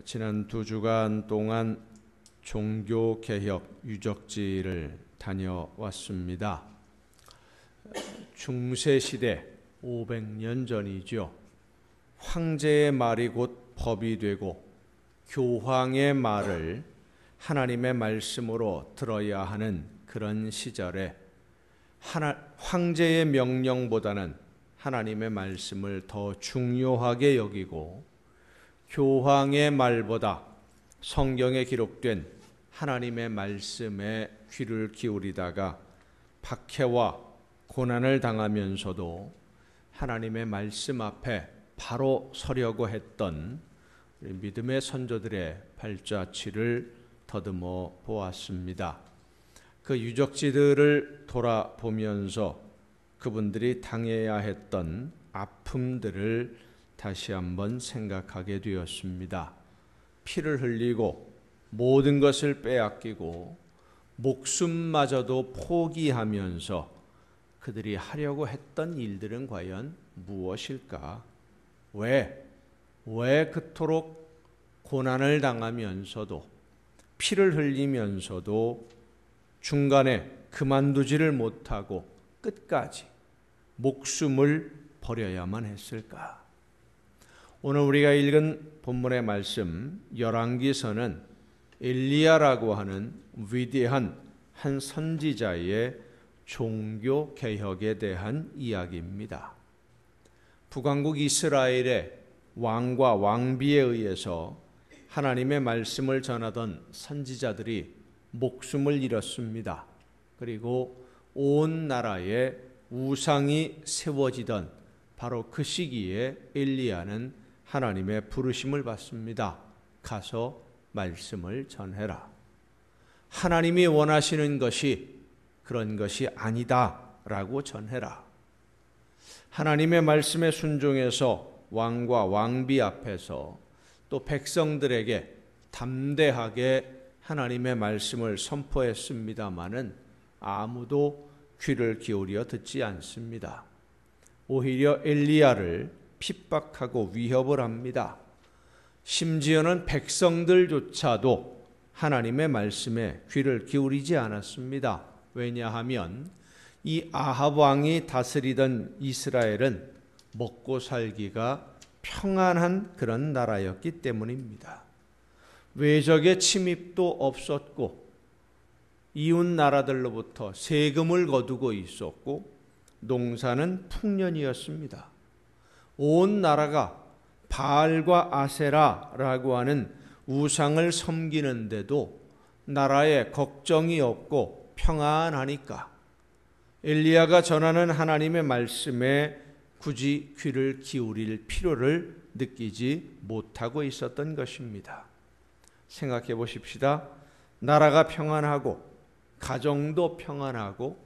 지난 2주간 동안 종교개혁 유적지를 다녀왔습니다. 중세시대 500년 전이죠. 황제의 말이 곧 법이 되고 교황의 말을 하나님의 말씀으로 들어야 하는 그런 시절에 황제의 명령보다는 하나님의 말씀을 더 중요하게 여기고 교황의 말보다 성경에 기록된 하나님의 말씀에 귀를 기울이다가 박해와 고난을 당하면서도 하나님의 말씀 앞에 바로 서려고 했던 우리 믿음의 선조들의 발자취를 더듬어 보았습니다. 그 유적지들을 돌아보면서 그분들이 당해야 했던 아픔들을 다시 한번 생각하게 되었습니다. 피를 흘리고 모든 것을 빼앗기고 목숨마저도 포기하면서 그들이 하려고 했던 일들은 과연 무엇일까? 왜 그토록 고난을 당하면서도 피를 흘리면서도 중간에 그만두지를 못하고 끝까지 목숨을 버려야만 했을까? 오늘 우리가 읽은 본문의 말씀 열왕기서는 엘리야라고 하는 위대한 한 선지자의 종교 개혁에 대한 이야기입니다. 북왕국 이스라엘의 왕과 왕비에 의해서 하나님의 말씀을 전하던 선지자들이 목숨을 잃었습니다. 그리고 온 나라에 우상이 세워지던 바로 그 시기에 엘리야는 하나님의 부르심을 받습니다. 가서 말씀을 전해라. 하나님이 원하시는 것이 그런 것이 아니다라고 전해라. 하나님의 말씀에 순종해서 왕과 왕비 앞에서 또 백성들에게 담대하게 하나님의 말씀을 선포했습니다마는 아무도 귀를 기울여 듣지 않습니다. 오히려 엘리야를 핍박하고 위협을 합니다. 심지어는 백성들조차도 하나님의 말씀에 귀를 기울이지 않았습니다. 왜냐하면 이 아합 왕이 다스리던 이스라엘은 먹고 살기가 평안한 그런 나라였기 때문입니다. 외적의 침입도 없었고 이웃 나라들로부터 세금을 거두고 있었고 농사는 풍년이었습니다. 온 나라가 바알과 아세라라고 하는 우상을 섬기는데도 나라에 걱정이 없고 평안하니까 엘리야가 전하는 하나님의 말씀에 굳이 귀를 기울일 필요를 느끼지 못하고 있었던 것입니다. 생각해 보십시다. 나라가 평안하고 가정도 평안하고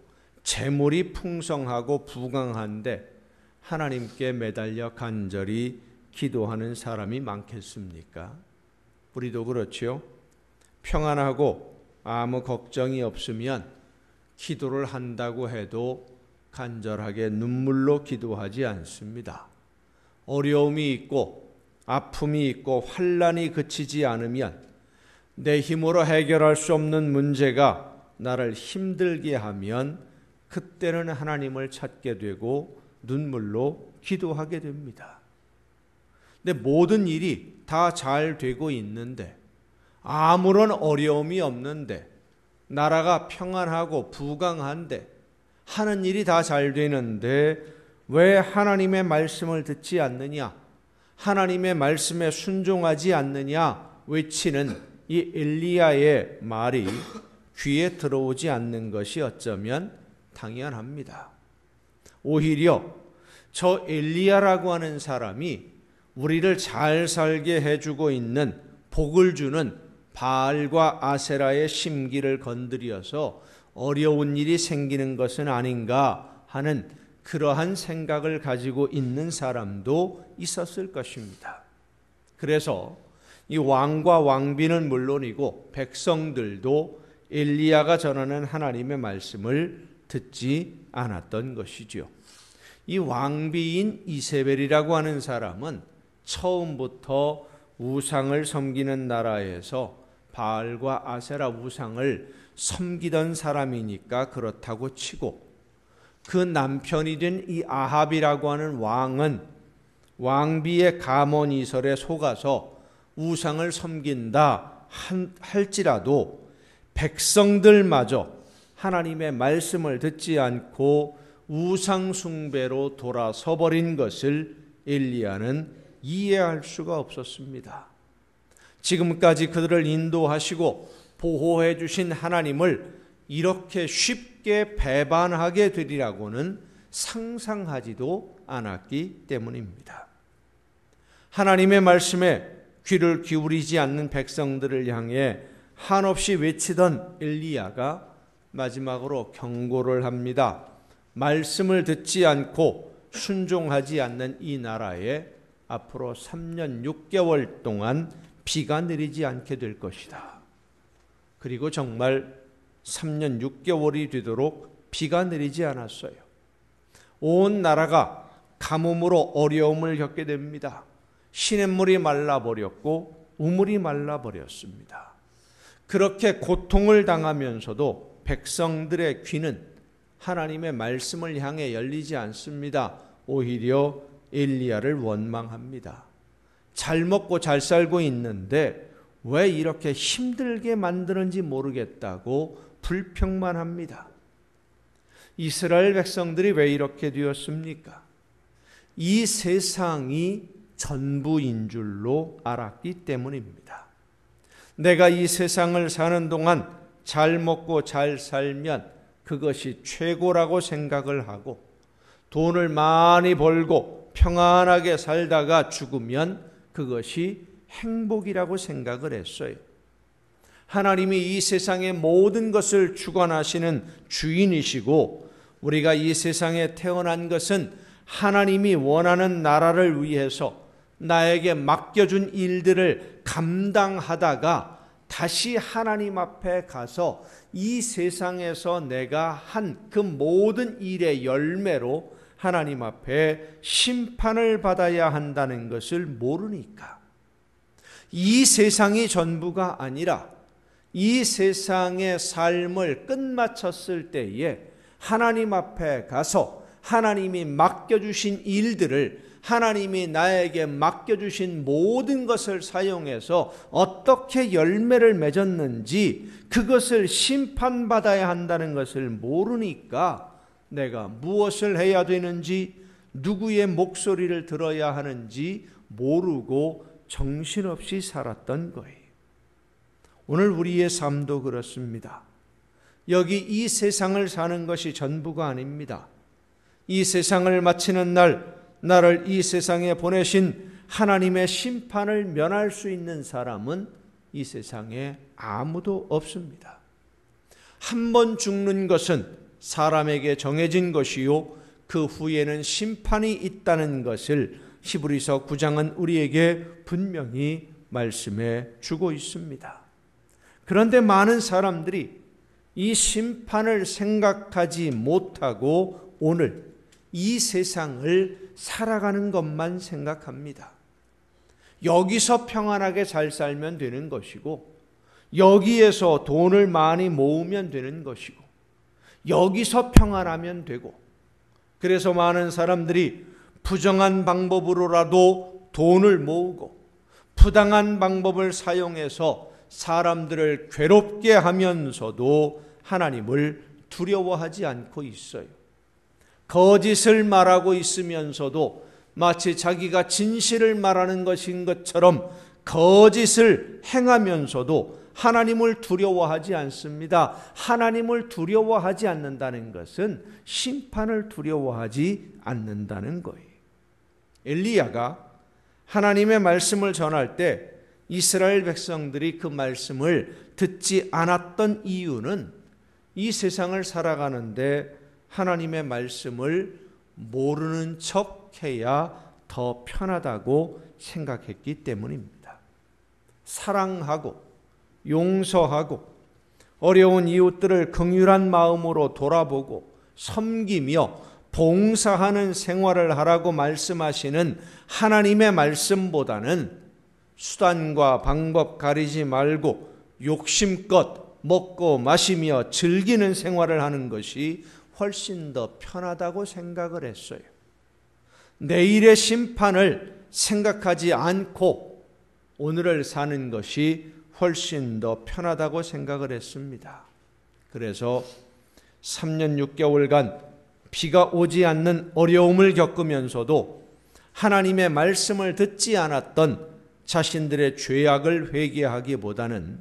재물이 풍성하고 부강한데 하나님께 매달려 간절히 기도하는 사람이 많겠습니까? 우리도 그렇죠. 평안하고 아무 걱정이 없으면 기도를 한다고 해도 간절하게 눈물로 기도하지 않습니다. 어려움이 있고 아픔이 있고 환난이 그치지 않으면 내 힘으로 해결할 수 없는 문제가 나를 힘들게 하면 그때는 하나님을 찾게 되고 눈물로 기도하게 됩니다. 근데 모든 일이 다 잘 되고 있는데 아무런 어려움이 없는데 나라가 평안하고 부강한데 하는 일이 다 잘 되는데 왜 하나님의 말씀을 듣지 않느냐? 하나님의 말씀에 순종하지 않느냐? 외치는 이 엘리야의 말이 귀에 들어오지 않는 것이 어쩌면 당연합니다. 오히려 저 엘리야라고 하는 사람이 우리를 잘 살게 해주고 있는 복을 주는 바알과 아세라의 심기를 건드려서 어려운 일이 생기는 것은 아닌가 하는 그러한 생각을 가지고 있는 사람도 있었을 것입니다. 그래서 이 왕과 왕비는 물론이고 백성들도 엘리야가 전하는 하나님의 말씀을 듣지 않았던 것이죠. 이 왕비인 이세벨이라고 하는 사람은 처음부터 우상을 섬기는 나라에서 바알과 아세라 우상을 섬기던 사람이니까 그렇다고 치고, 그 남편이 된 이 아합이라고 하는 왕은 왕비의 가문이설에 속아서 우상을 섬긴다 할지라도 백성들마저 하나님의 말씀을 듣지 않고 우상 숭배로 돌아서 버린 것을 엘리야는 이해할 수가 없었습니다. 지금까지 그들을 인도하시고 보호해 주신 하나님을 이렇게 쉽게 배반하게 되리라고는 상상하지도 않았기 때문입니다. 하나님의 말씀에 귀를 기울이지 않는 백성들을 향해 한없이 외치던 엘리야가 마지막으로 경고를 합니다. 말씀을 듣지 않고 순종하지 않는 이 나라에 앞으로 3년 6개월 동안 비가 내리지 않게 될 것이다. 그리고 정말 3년 6개월이 되도록 비가 내리지 않았어요. 온 나라가 가뭄으로 어려움을 겪게 됩니다. 시냇물이 말라버렸고 우물이 말라버렸습니다. 그렇게 고통을 당하면서도 백성들의 귀는 하나님의 말씀을 향해 열리지 않습니다. 오히려 엘리야를 원망합니다. 잘 먹고 잘 살고 있는데 왜 이렇게 힘들게 만드는지 모르겠다고 불평만 합니다. 이스라엘 백성들이 왜 이렇게 되었습니까? 이 세상이 전부인 줄로 알았기 때문입니다. 내가 이 세상을 사는 동안 잘 먹고 잘 살면 그것이 최고라고 생각을 하고, 돈을 많이 벌고 평안하게 살다가 죽으면 그것이 행복이라고 생각을 했어요. 하나님이 이 세상의 모든 것을 주관하시는 주인이시고, 우리가 이 세상에 태어난 것은 하나님이 원하는 나라를 위해서 나에게 맡겨준 일들을 감당하다가 다시 하나님 앞에 가서 이 세상에서 내가 한 그 모든 일의 열매로 하나님 앞에 심판을 받아야 한다는 것을 모르니까, 이 세상이 전부가 아니라 이 세상의 삶을 끝마쳤을 때에 하나님 앞에 가서 하나님이 맡겨주신 일들을, 하나님이 나에게 맡겨주신 모든 것을 사용해서 어떻게 열매를 맺었는지 그것을 심판받아야 한다는 것을 모르니까 내가 무엇을 해야 되는지, 누구의 목소리를 들어야 하는지 모르고 정신없이 살았던 거예요. 오늘 우리의 삶도 그렇습니다. 여기 이 세상을 사는 것이 전부가 아닙니다. 이 세상을 마치는 날, 나를 이 세상에 보내신 하나님의 심판을 면할 수 있는 사람은 이 세상에 아무도 없습니다. 한 번 죽는 것은 사람에게 정해진 것이요, 그 후에는 심판이 있다는 것을 히브리서 9장은 우리에게 분명히 말씀해 주고 있습니다. 그런데 많은 사람들이 이 심판을 생각하지 못하고 오늘 이 세상을 살아가는 것만 생각합니다. 여기서 평안하게 잘 살면 되는 것이고, 여기에서 돈을 많이 모으면 되는 것이고, 여기서 평안하면 되고, 그래서 많은 사람들이 부정한 방법으로라도 돈을 모으고 부당한 방법을 사용해서 사람들을 괴롭게 하면서도 하나님을 두려워하지 않고 있어요. 거짓을 말하고 있으면서도 마치 자기가 진실을 말하는 것인 것처럼 거짓을 행하면서도 하나님을 두려워하지 않습니다. 하나님을 두려워하지 않는다는 것은 심판을 두려워하지 않는다는 거예요. 엘리야가 하나님의 말씀을 전할 때 이스라엘 백성들이 그 말씀을 듣지 않았던 이유는 이 세상을 살아가는데 하나님의 말씀을 모르는 척 해야 더 편하다고 생각했기 때문입니다. 사랑하고 용서하고 어려운 이웃들을 긍휼한 마음으로 돌아보고 섬기며 봉사하는 생활을 하라고 말씀하시는 하나님의 말씀보다는 수단과 방법 가리지 말고 욕심껏 먹고 마시며 즐기는 생활을 하는 것이 훨씬 더 편하다고 생각을 했어요. 내일의 심판을 생각하지 않고 오늘을 사는 것이 훨씬 더 편하다고 생각을 했습니다. 그래서 3년 6개월간 비가 오지 않는 어려움을 겪으면서도 하나님의 말씀을 듣지 않았던 자신들의 죄악을 회개하기보다는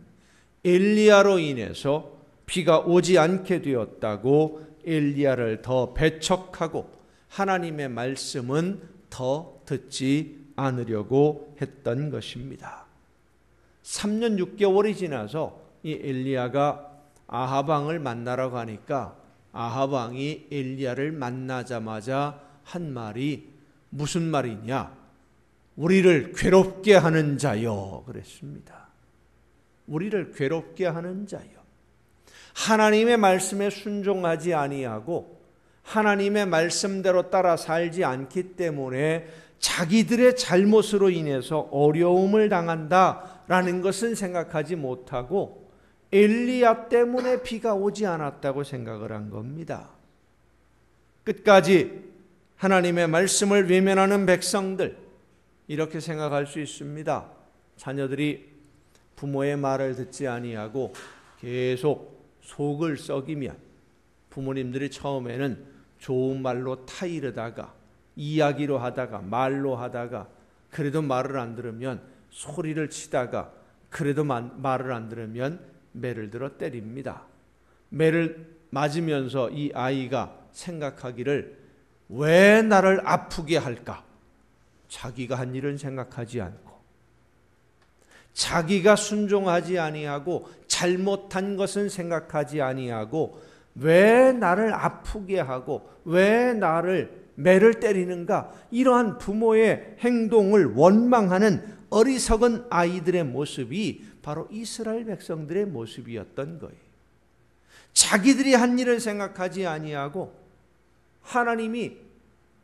엘리야로 인해서 비가 오지 않게 되었다고 엘리야를 더 배척하고 하나님의 말씀은 더 듣지 않으려고 했던 것입니다. 3년 6개월이 지나서 이 엘리야가 아합 왕을 만나러 가니까 아합 왕이 엘리야를 만나자마자 한 말이 무슨 말이냐? 우리를 괴롭게 하는 자여 그랬습니다. 우리를 괴롭게 하는 자여. 하나님의 말씀에 순종하지 아니하고 하나님의 말씀대로 따라 살지 않기 때문에 자기들의 잘못으로 인해서 어려움을 당한다라는 것은 생각하지 못하고 엘리야 때문에 비가 오지 않았다고 생각을 한 겁니다. 끝까지 하나님의 말씀을 외면하는 백성들, 이렇게 생각할 수 있습니다. 자녀들이 부모의 말을 듣지 아니하고 계속 속을 썩이면 부모님들이 처음에는 좋은 말로 타이르다가 이야기로 하다가 말로 하다가 그래도 말을 안 들으면 소리를 치다가 그래도 말을 안 들으면 매를 들어 때립니다. 매를 맞으면서 이 아이가 생각하기를 왜 나를 아프게 할까? 자기가 한 일은 생각하지 않고 자기가 순종하지 아니하고 잘못한 것은 생각하지 아니하고 왜 나를 아프게 하고 왜 나를 매를 때리는가? 이러한 부모의 행동을 원망하는 어리석은 아이들의 모습이 바로 이스라엘 백성들의 모습이었던 거예요. 자기들이 한 일을 생각하지 아니하고 하나님이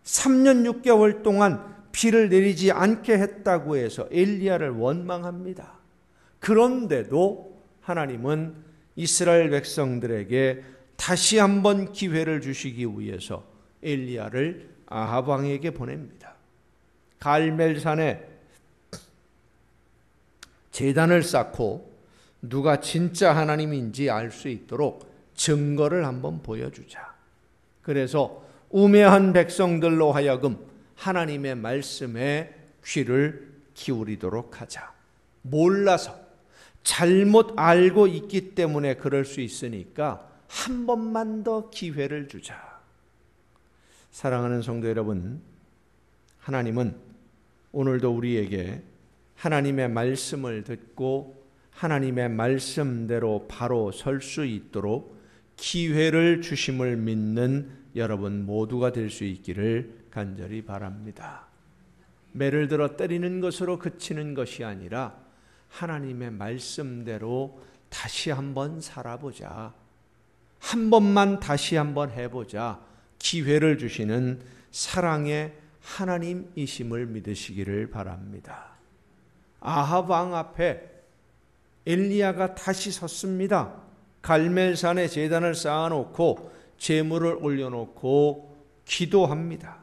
3년 6개월 동안 비를 내리지 않게 했다고 해서 엘리야를 원망합니다. 그런데도 하나님은 이스라엘 백성들에게 다시 한번 기회를 주시기 위해서 엘리야를 아합 왕에게 보냅니다. 갈멜산에 제단을 쌓고 누가 진짜 하나님인지 알 수 있도록 증거를 한번 보여주자. 그래서 우매한 백성들로 하여금 하나님의 말씀에 귀를 기울이도록 하자. 몰라서 잘못 알고 있기 때문에 그럴 수 있으니까 한 번만 더 기회를 주자. 사랑하는 성도 여러분, 하나님은 오늘도 우리에게 하나님의 말씀을 듣고 하나님의 말씀대로 바로 설 수 있도록 기회를 주심을 믿는 여러분 모두가 될 수 있기를 간절히 바랍니다. 매를 들어 때리는 것으로 그치는 것이 아니라 하나님의 말씀대로 다시 한번 살아보자. 한 번만 다시 한번 해보자. 기회를 주시는 사랑의 하나님이심을 믿으시기를 바랍니다. 아합 왕 앞에 엘리야가 다시 섰습니다. 갈멜산에 제단을 쌓아놓고 제물을 올려놓고 기도합니다.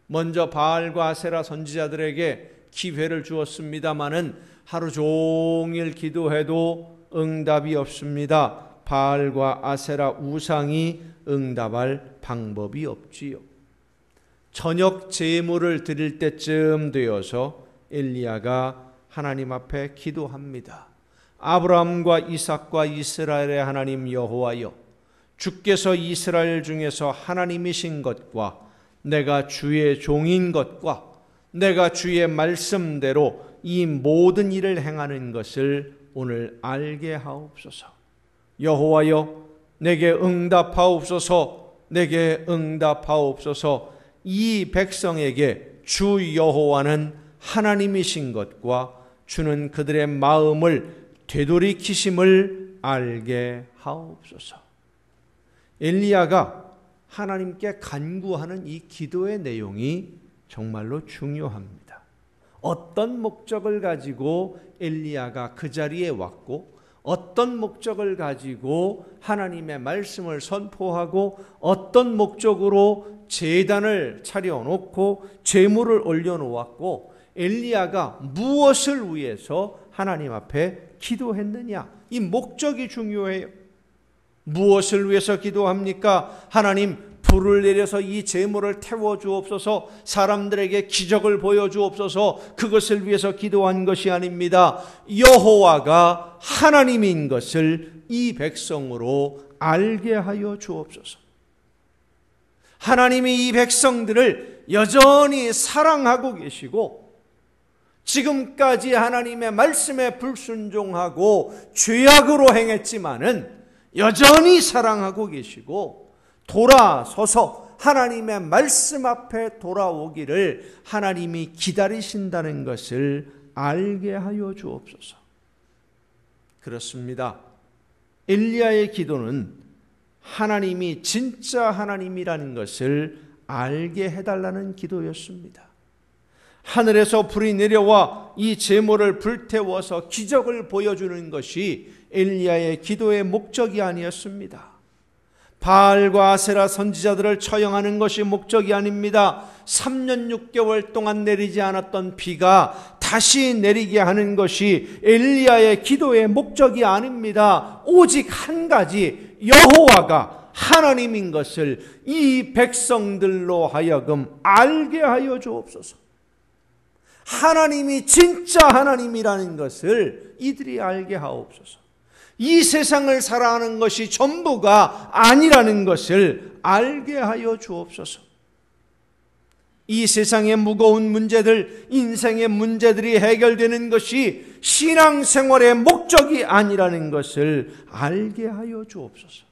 먼저 바알과 아세라 선지자들에게 기회를 주었습니다마는 하루 종일 기도해도 응답이 없습니다. 바알과 아세라 우상이 응답할 방법이 없지요. 저녁 제물을 드릴 때쯤 되어서 엘리야가 하나님 앞에 기도합니다. 아브라함과 이삭과 이스라엘의 하나님 여호와여, 주께서 이스라엘 중에서 하나님이신 것과 내가 주의 종인 것과 내가 주의 말씀대로 이 모든 일을 행하는 것을 오늘 알게 하옵소서. 여호와여, 내게 응답하옵소서. 내게 응답하옵소서. 이 백성에게 주 여호와는 하나님이신 것과 주는 그들의 마음을 되돌이키심을 알게 하옵소서. 엘리야가 하나님께 간구하는 이 기도의 내용이 정말로 중요합니다. 어떤 목적을 가지고 엘리야가 그 자리에 왔고, 어떤 목적을 가지고 하나님의 말씀을 선포하고, 어떤 목적으로 제단을 차려놓고 제물을 올려놓았고, 엘리야가 무엇을 위해서 하나님 앞에 기도했느냐, 이 목적이 중요해요. 무엇을 위해서 기도합니까? 하나님, 불을 내려서 이 제물을 태워주옵소서, 사람들에게 기적을 보여주옵소서, 그것을 위해서 기도한 것이 아닙니다. 여호와가 하나님인 것을 이 백성으로 알게 하여 주옵소서. 하나님이 이 백성들을 여전히 사랑하고 계시고, 지금까지 하나님의 말씀에 불순종하고 죄악으로 행했지만은 여전히 사랑하고 계시고, 돌아서서 하나님의 말씀 앞에 돌아오기를 하나님이 기다리신다는 것을 알게 하여 주옵소서. 그렇습니다. 엘리야의 기도는 하나님이 진짜 하나님이라는 것을 알게 해달라는 기도였습니다. 하늘에서 불이 내려와 이 제물을 불태워서 기적을 보여주는 것이 엘리야의 기도의 목적이 아니었습니다. 바알과 아세라 선지자들을 처형하는 것이 목적이 아닙니다. 3년 6개월 동안 내리지 않았던 비가 다시 내리게 하는 것이 엘리야의 기도의 목적이 아닙니다. 오직 한 가지, 여호와가 하나님인 것을 이 백성들로 하여금 알게 하여 주옵소서. 하나님이 진짜 하나님이라는 것을 이들이 알게 하옵소서. 이 세상을 살아가는 것이 전부가 아니라는 것을 알게 하여 주옵소서. 이 세상의 무거운 문제들, 인생의 문제들이 해결되는 것이 신앙생활의 목적이 아니라는 것을 알게 하여 주옵소서.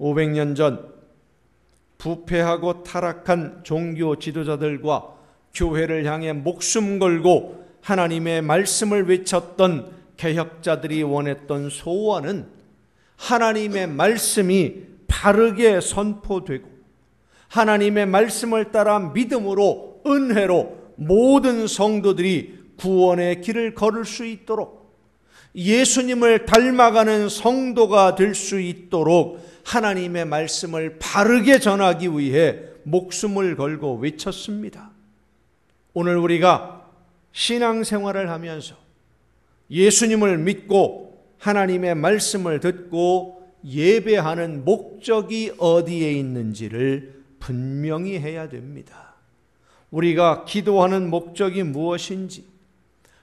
500년 전 부패하고 타락한 종교 지도자들과 교회를 향해 목숨 걸고 하나님의 말씀을 외쳤던 개혁자들이 원했던 소원은 하나님의 말씀이 바르게 선포되고, 하나님의 말씀을 따라 믿음으로, 은혜로 모든 성도들이 구원의 길을 걸을 수 있도록, 예수님을 닮아가는 성도가 될 수 있도록 하나님의 말씀을 바르게 전하기 위해 목숨을 걸고 외쳤습니다. 오늘 우리가 신앙생활을 하면서 예수님을 믿고 하나님의 말씀을 듣고 예배하는 목적이 어디에 있는지를 분명히 해야 됩니다. 우리가 기도하는 목적이 무엇인지,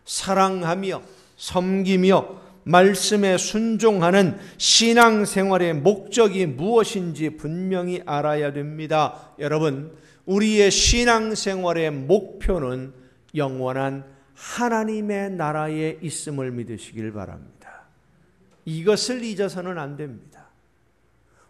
사랑하며 섬기며 말씀에 순종하는 신앙생활의 목적이 무엇인지 분명히 알아야 됩니다. 여러분, 우리의 신앙생활의 목표는 영원한 하나님의 나라에 있음을 믿으시길 바랍니다. 이것을 잊어서는 안 됩니다.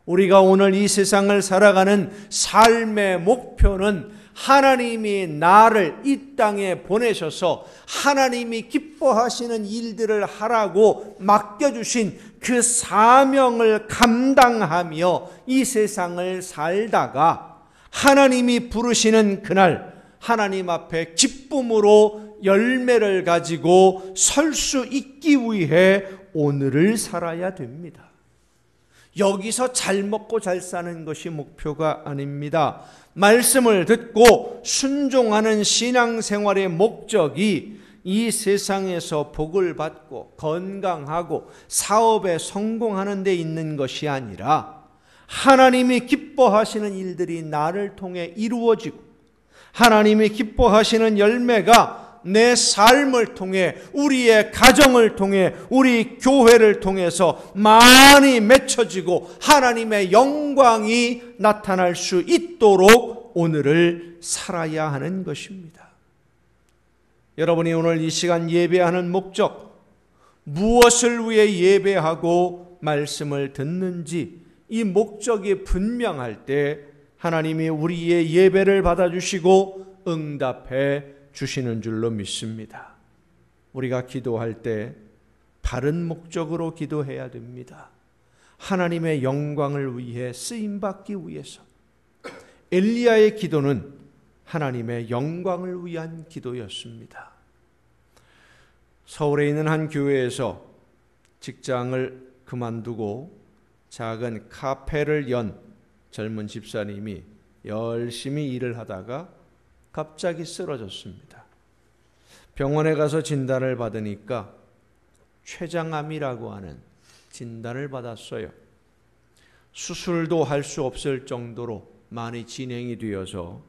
우리가 오늘 이 세상을 살아가는 삶의 목표는 하나님이 나를 이 땅에 보내셔서 하나님이 기뻐하시는 일들을 하라고 맡겨주신 그 사명을 감당하며 이 세상을 살다가 하나님이 부르시는 그날 하나님 앞에 기쁨으로 열매를 가지고 설 수 있기 위해 오늘을 살아야 됩니다. 여기서 잘 먹고 잘 사는 것이 목표가 아닙니다. 말씀을 듣고 순종하는 신앙생활의 목적이 이 세상에서 복을 받고 건강하고 사업에 성공하는 데 있는 것이 아니라 하나님이 기뻐하시는 일들이 나를 통해 이루어지고 하나님이 기뻐하시는 열매가 내 삶을 통해, 우리의 가정을 통해, 우리 교회를 통해서 많이 맺혀지고 하나님의 영광이 나타날 수 있도록 오늘을 살아야 하는 것입니다. 여러분이 오늘 이 시간 예배하는 목적, 무엇을 위해 예배하고 말씀을 듣는지 이 목적이 분명할 때 하나님이 우리의 예배를 받아주시고 응답해 주시는 줄로 믿습니다. 우리가 기도할 때 바른 목적으로 기도해야 됩니다. 하나님의 영광을 위해 쓰임받기 위해서. 엘리야의 기도는 하나님의 영광을 위한 기도였습니다. 서울에 있는 한 교회에서 직장을 그만두고 작은 카페를 연 젊은 집사님이 열심히 일을 하다가 갑자기 쓰러졌습니다. 병원에 가서 진단을 받으니까 췌장암이라고 하는 진단을 받았어요. 수술도 할 수 없을 정도로 많이 진행이 되어서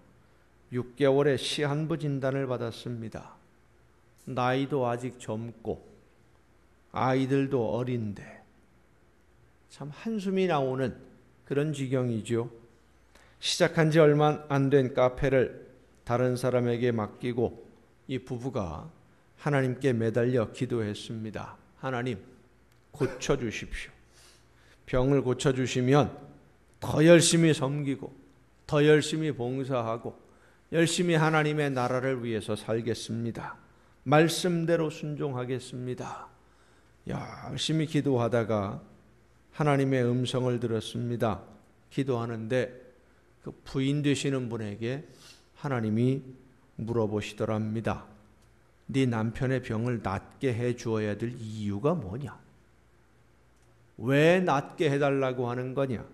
6개월의 시한부 진단을 받았습니다. 나이도 아직 젊고 아이들도 어린데 참 한숨이 나오는 그런 지경이죠. 시작한 지 얼마 안 된 카페를 다른 사람에게 맡기고 이 부부가 하나님께 매달려 기도했습니다. 하나님, 고쳐주십시오. 병을 고쳐주시면 더 열심히 섬기고 더 열심히 봉사하고 열심히 하나님의 나라를 위해서 살겠습니다. 말씀대로 순종하겠습니다. 열심히 기도하다가 하나님의 음성을 들었습니다. 기도하는데 그 부인 되시는 분에게 하나님이 물어보시더랍니다. 네 남편의 병을 낫게 해 주어야 될 이유가 뭐냐? 왜 낫게 해달라고 하는 거냐?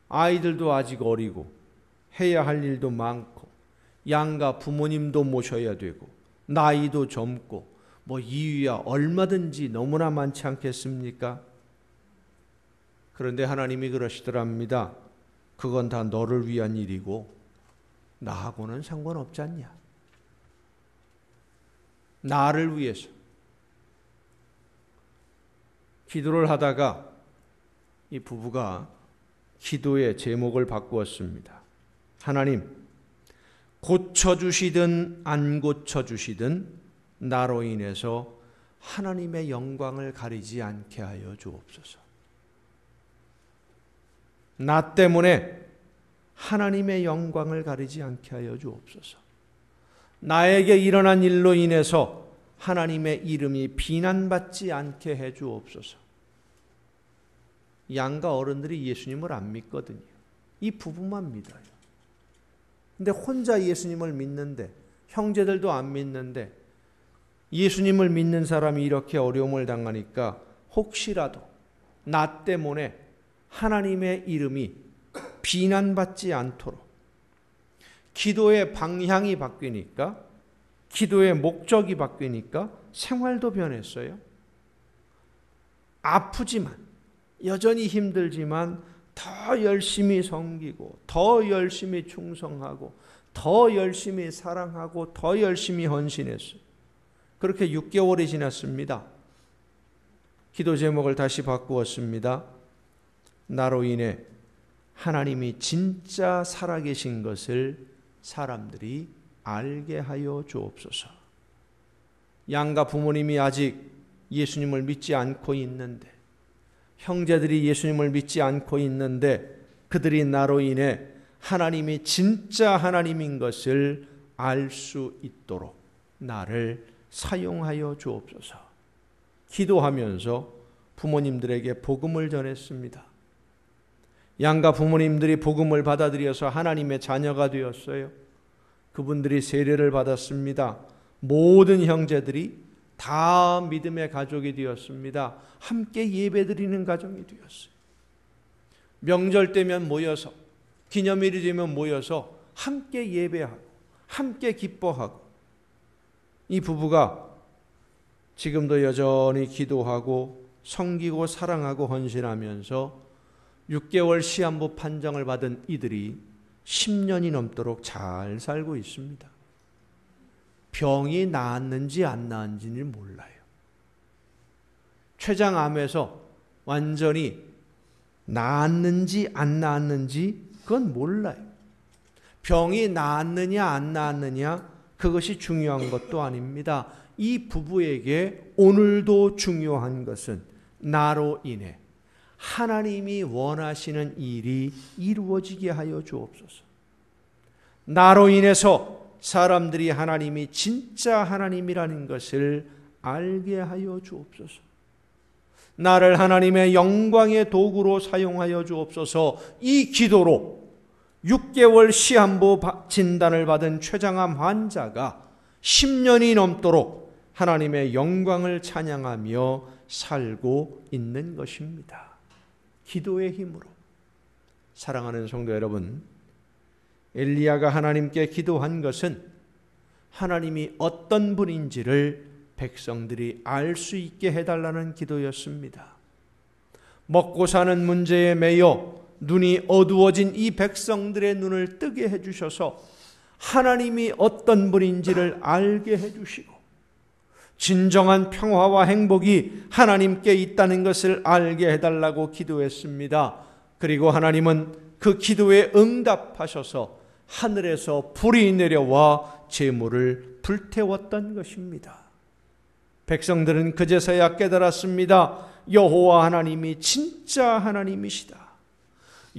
아이들도 아직 어리고 해야 할 일도 많고 양가 부모님도 모셔야 되고 나이도 젊고 뭐 이유야 얼마든지 너무나 많지 않겠습니까? 그런데 하나님이 그러시더랍니다. 그건 다 너를 위한 일이고 나하고는 상관없지 않냐? 나를 위해서 기도를 하다가 이 부부가 기도의 제목을 바꾸었습니다. 하나님, 고쳐주시든 안 고쳐주시든 나로 인해서 하나님의 영광을 가리지 않게 하여 주옵소서. 나 때문에 하나님의 영광을 가리지 않게 하여 주옵소서. 나에게 일어난 일로 인해서 하나님의 이름이 비난받지 않게 해 주옵소서. 양가 어른들이 예수님을 안 믿거든요. 이 부부만 믿어요. 근데 혼자 예수님을 믿는데 형제들도 안 믿는데 예수님을 믿는 사람이 이렇게 어려움을 당하니까 혹시라도 나 때문에 하나님의 이름이 비난받지 않도록 기도의 방향이 바뀌니까 기도의 목적이 바뀌니까 생활도 변했어요. 아프지만 여전히 힘들지만 더 열심히 섬기고 더 열심히 충성하고 더 열심히 사랑하고 더 열심히 헌신했어요. 그렇게 6개월이 지났습니다. 기도 제목을 다시 바꾸었습니다. 나로 인해 하나님이 진짜 살아계신 것을 사람들이 알게 하여 주옵소서. 양가 부모님이 아직 예수님을 믿지 않고 있는데 형제들이 예수님을 믿지 않고 있는데 그들이 나로 인해 하나님이 진짜 하나님인 것을 알 수 있도록 나를 사용하여 주옵소서. 기도하면서 부모님들에게 복음을 전했습니다. 양가 부모님들이 복음을 받아들여서 하나님의 자녀가 되었어요. 그분들이 세례를 받았습니다. 모든 형제들이 다 믿음의 가족이 되었습니다. 함께 예배드리는 가정이 되었어요. 명절 때면 모여서 기념일이 되면 모여서 함께 예배하고 함께 기뻐하고 이 부부가 지금도 여전히 기도하고 섬기고 사랑하고 헌신하면서 6개월 시한부 판정을 받은 이들이 10년이 넘도록 잘 살고 있습니다. 병이 나았는지 안 나았는지는 몰라요. 췌장암에서 완전히 나았는지 안 나았는지 그건 몰라요. 병이 나았느냐 안 나았느냐 그것이 중요한 것도 아닙니다. 이 부부에게 오늘도 중요한 것은 나로 인해 하나님이 원하시는 일이 이루어지게 하여 주옵소서. 나로 인해서 사람들이 하나님이 진짜 하나님이라는 것을 알게 하여 주옵소서. 나를 하나님의 영광의 도구로 사용하여 주옵소서. 이 기도로 6개월 시한부 진단을 받은 췌장암 환자가 10년이 넘도록 하나님의 영광을 찬양하며 살고 있는 것입니다. 기도의 힘으로. 사랑하는 성도 여러분, 엘리야가 하나님께 기도한 것은 하나님이 어떤 분인지를 백성들이 알 수 있게 해달라는 기도였습니다. 먹고 사는 문제에 매여 눈이 어두워진 이 백성들의 눈을 뜨게 해주셔서 하나님이 어떤 분인지를 알게 해주시고 진정한 평화와 행복이 하나님께 있다는 것을 알게 해달라고 기도했습니다. 그리고 하나님은 그 기도에 응답하셔서 하늘에서 불이 내려와 제물을 불태웠던 것입니다. 백성들은 그제서야 깨달았습니다. 여호와 하나님이 진짜 하나님이시다.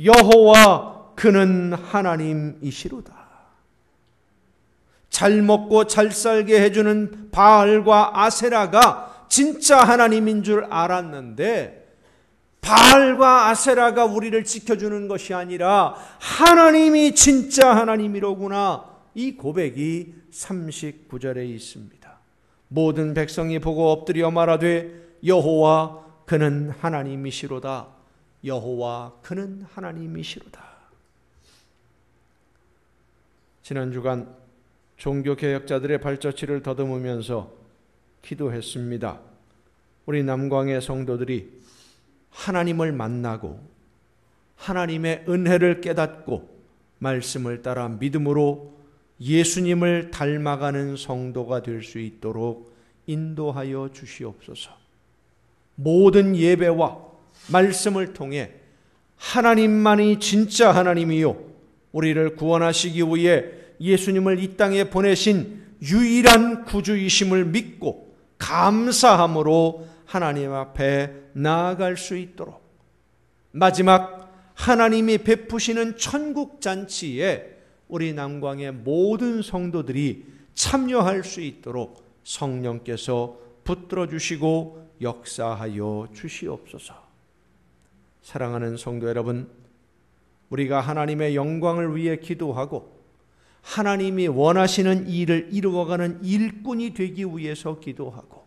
여호와 그는 하나님이시로다. 잘 먹고 잘 살게 해주는 바알과 아세라가 진짜 하나님인 줄 알았는데 바알과 아세라가 우리를 지켜주는 것이 아니라 하나님이 진짜 하나님이로구나. 이 고백이 39절에 있습니다. 모든 백성이 보고 엎드려 말하되 여호와 그는 하나님이시로다. 여호와 그는 하나님이시로다. 지난 주간 종교개혁자들의 발자취를 더듬으면서 기도했습니다. 우리 남광의 성도들이 하나님을 만나고 하나님의 은혜를 깨닫고 말씀을 따라 믿음으로 예수님을 닮아가는 성도가 될 수 있도록 인도하여 주시옵소서. 모든 예배와 말씀을 통해 하나님만이 진짜 하나님이요 우리를 구원하시기 위해 예수님을 이 땅에 보내신 유일한 구주이심을 믿고 감사함으로 하나님 앞에 나아갈 수 있도록 마지막 하나님이 베푸시는 천국 잔치에 우리 남광의 모든 성도들이 참여할 수 있도록 성령께서 붙들어 주시고 역사하여 주시옵소서. 사랑하는 성도 여러분, 우리가 하나님의 영광을 위해 기도하고 하나님이 원하시는 일을 이루어가는 일꾼이 되기 위해서 기도하고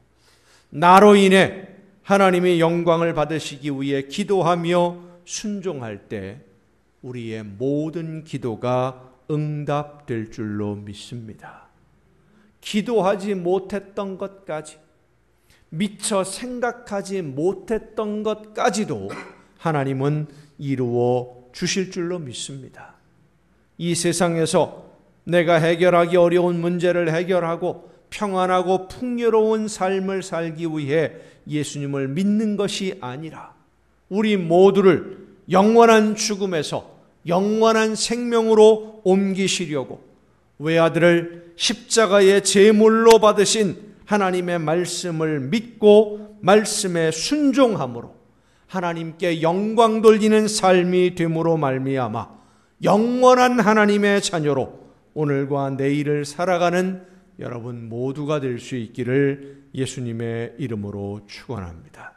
나로 인해 하나님의 영광을 받으시기 위해 기도하며 순종할 때 우리의 모든 기도가 응답될 줄로 믿습니다. 기도하지 못했던 것까지, 미처 생각하지 못했던 것까지도 하나님은 이루어 주실 줄로 믿습니다. 이 세상에서 내가 해결하기 어려운 문제를 해결하고 평안하고 풍요로운 삶을 살기 위해 예수님을 믿는 것이 아니라 우리 모두를 영원한 죽음에서 영원한 생명으로 옮기시려고 외아들을 십자가의 제물로 받으신 하나님의 말씀을 믿고 말씀에 순종함으로 하나님께 영광 돌리는 삶이 됨으로 말미암아 영원한 하나님의 자녀로 오늘과 내일을 살아가는 여러분 모두가 될 수 있기를 예수님의 이름으로 축원합니다.